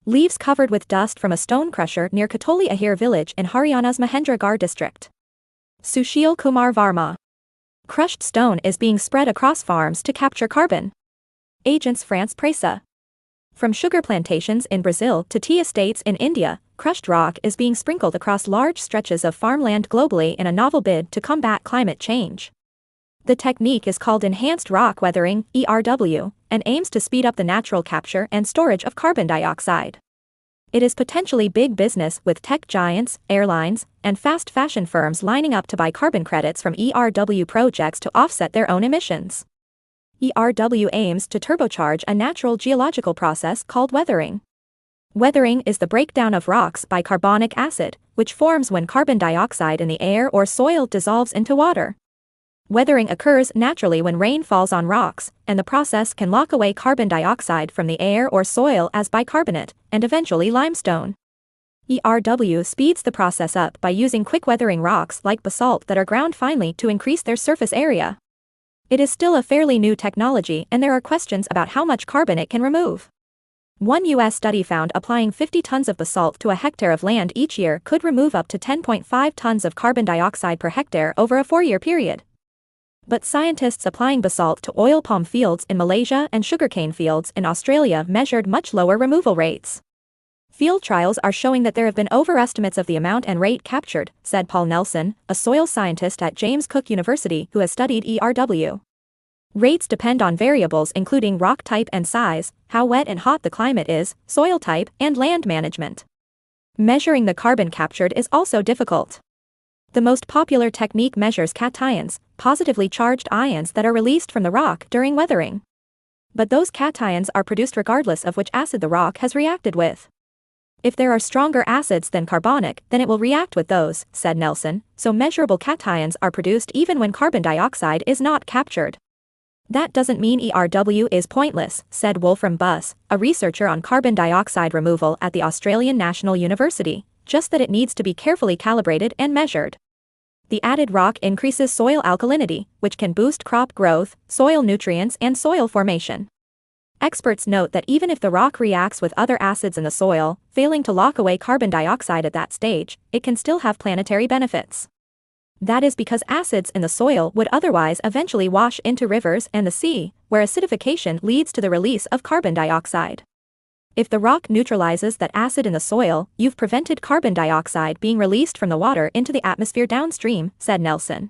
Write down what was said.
Leaves covered with dust from a stone crusher near Katoli Ahir village in Haryana's Mahendragarh district. Sushil Kumar Varma. Crushed stone is being spread across farms to capture carbon. Agence France Presse. From sugar plantations in Brazil to tea estates in India, crushed rock is being sprinkled across large stretches of farmland globally in a novel bid to combat climate change. The technique is called enhanced rock weathering, ERW, and aims to speed up the natural capture and storage of carbon dioxide. It is potentially big business with tech giants, airlines, and fast fashion firms lining up to buy carbon credits from ERW projects to offset their own emissions. ERW aims to turbocharge a natural geological process called weathering. Weathering is the breakdown of rocks by carbonic acid, which forms when carbon dioxide in the air or soil dissolves into water. Weathering occurs naturally when rain falls on rocks, and the process can lock away carbon dioxide from the air or soil as bicarbonate, and eventually limestone. ERW speeds the process up by using quick weathering rocks like basalt that are ground finely to increase their surface area. It is still a fairly new technology, and there are questions about how much carbon it can remove. One U.S. study found applying 50 tons of basalt to a hectare of land each year could remove up to 10.5 tons of carbon dioxide per hectare over a 4-year period. But scientists applying basalt to oil palm fields in Malaysia and sugarcane fields in Australia measured much lower removal rates. Field trials are showing that there have been overestimates of the amount and rate captured, said Paul Nelson, a soil scientist at James Cook University who has studied ERW. Rates depend on variables including rock type and size, how wet and hot the climate is, soil type, and land management. Measuring the carbon captured is also difficult. The most popular technique measures cations, positively charged ions that are released from the rock during weathering. But those cations are produced regardless of which acid the rock has reacted with. If there are stronger acids than carbonic, then it will react with those, said Nelson, so measurable cations are produced even when carbon dioxide is not captured. That doesn't mean ERW is pointless, said Wolfram Buss, a researcher on carbon dioxide removal at the Australian National University, just that it needs to be carefully calibrated and measured. The added rock increases soil alkalinity, which can boost crop growth, soil nutrients, and soil formation. Experts note that even if the rock reacts with other acids in the soil, failing to lock away carbon dioxide at that stage, it can still have planetary benefits. That is because acids in the soil would otherwise eventually wash into rivers and the sea, where acidification leads to the release of carbon dioxide. If the rock neutralizes that acid in the soil, you've prevented carbon dioxide being released from the water into the atmosphere downstream, said Nelson.